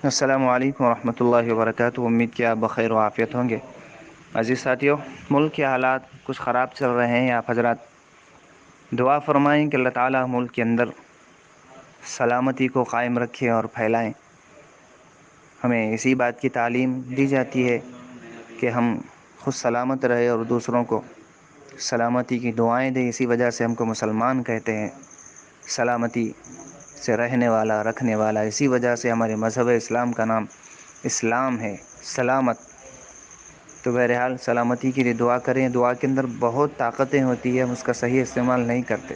السلام علیکم ورحمۃ اللہ وبرکاتہ۔ امید کیا آپ بخیر و عافیت ہوں گے۔ عزیز ساتھیوں، ملک کے حالات کچھ خراب چل رہے ہیں آپ حضرات دعا فرمائیں کہ اللہ تعالیٰ ملک کے اندر سلامتی کو قائم رکھے اور پھیلائیں۔ ہمیں اسی بات کی تعلیم دی جاتی ہے کہ ہم خود سلامت رہے اور دوسروں کو سلامتی کی دعائیں دیں۔ اسی وجہ سے ہم کو مسلمان کہتے ہیں، سلامتی سے رہنے والا رکھنے والا۔ اسی وجہ سے ہمارے مذہب اسلام کا نام اسلام ہے، سلامت۔ تو بہرحال سلامتی کے لیے دعا کریں۔ دعا کے اندر بہت طاقتیں ہوتی ہیں، ہم اس کا صحیح استعمال نہیں کرتے،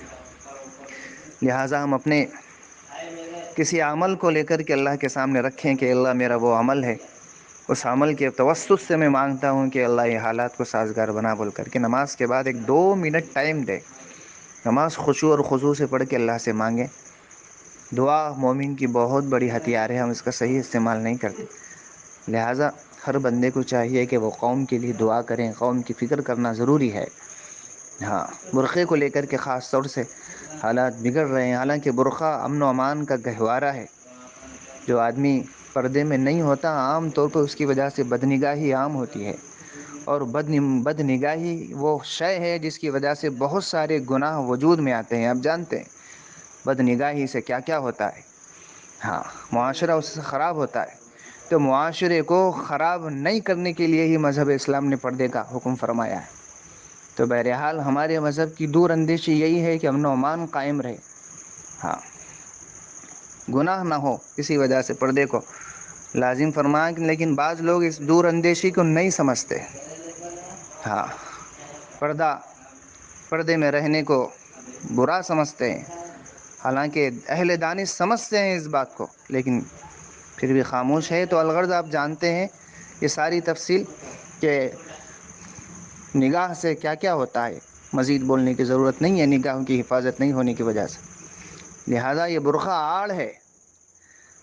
لہٰذا ہم اپنے کسی عمل کو لے کر کے اللہ کے سامنے رکھیں کہ اللہ میرا وہ عمل ہے، اس عمل کے توسط سے میں مانگتا ہوں کہ اللہ یہ حالات کو سازگار بنا، بول کر کے نماز کے بعد 1-2 منٹ ٹائم دے، نماز خشوع اور خضوع سے پڑھ کے اللہ سے مانگیں۔ دعا مومن کی بہت بڑی ہتھیار ہے، ہم اس کا صحیح استعمال نہیں کرتے، لہٰذا ہر بندے کو چاہیے کہ وہ قوم کے لیے دعا کریں، قوم کی فکر کرنا ضروری ہے۔ ہاں، برقعے کو لے کر کے خاص طور سے حالات بگڑ رہے ہیں، حالانکہ برقع امن و امان کا گہوارہ ہے۔ جو آدمی پردے میں نہیں ہوتا، عام طور پر اس کی وجہ سے بدنگاہی عام ہوتی ہے، اور بدنگاہی وہ شے ہے جس کی وجہ سے بہت سارے گناہ وجود میں آتے ہیں۔ آپ جانتے ہیں بدنگاہی سے کیا کیا ہوتا ہے۔ ہاں، معاشرہ اس سے خراب ہوتا ہے۔ تو معاشرے کو خراب نہیں کرنے کے لیے ہی مذہب اسلام نے پردے کا حکم فرمایا ہے۔ تو بہرحال ہمارے مذہب کی دور اندیشی یہی ہے کہ امن و امان قائم رہے، ہاں، گناہ نہ ہو، اسی وجہ سے پردے کو لازم فرمایا۔ لیکن بعض لوگ اس دور اندیشی کو نہیں سمجھتے، ہاں، پردے میں رہنے کو برا سمجھتے ہیں، حالانکہ اہل دانش سمجھتے ہیں اس بات کو، لیکن پھر بھی خاموش ہے۔ تو الغرض آپ جانتے ہیں یہ ساری تفصیل کہ نگاہ سے کیا کیا ہوتا ہے، مزید بولنے کی ضرورت نہیں ہے، نگاہوں کی حفاظت نہیں ہونے کی وجہ سے، لہذا یہ برقع آڑ ہے۔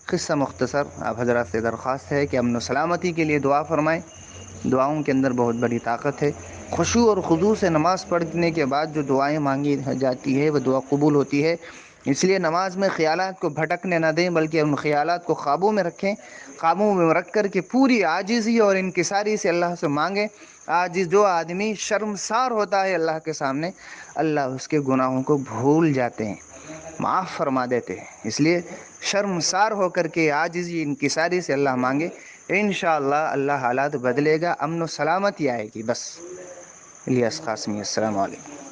قصہ مختصر آپ حضرات سے درخواست ہے کہ امن و سلامتی کے لیے دعا فرمائیں۔ دعاؤں کے اندر بہت بڑی طاقت ہے۔ خشوع اور خضوع سے نماز پڑھنے کے بعد جو دعائیں مانگی جاتی ہے وہ دعا قبول ہوتی ہے۔ اس لیے نماز میں خیالات کو بھٹکنے نہ دیں، بلکہ ان خیالات کو قابو میں رکھیں، قابو میں رکھ کر کے پوری عاجزی اور انکساری سے اللہ سے مانگیں۔ عاجز جو آدمی شرمسار ہوتا ہے اللہ کے سامنے، اللہ اس کے گناہوں کو بھول جاتے ہیں، معاف فرما دیتے ہیں۔ اس لیے شرمسار ہو کر کے عاجزی انکساری سے اللہ مانگے، انشاءاللہ اللہ حالات بدلے گا، امن و سلامتی آئے گی۔ بس الیاس قاسمی، السلام علیکم۔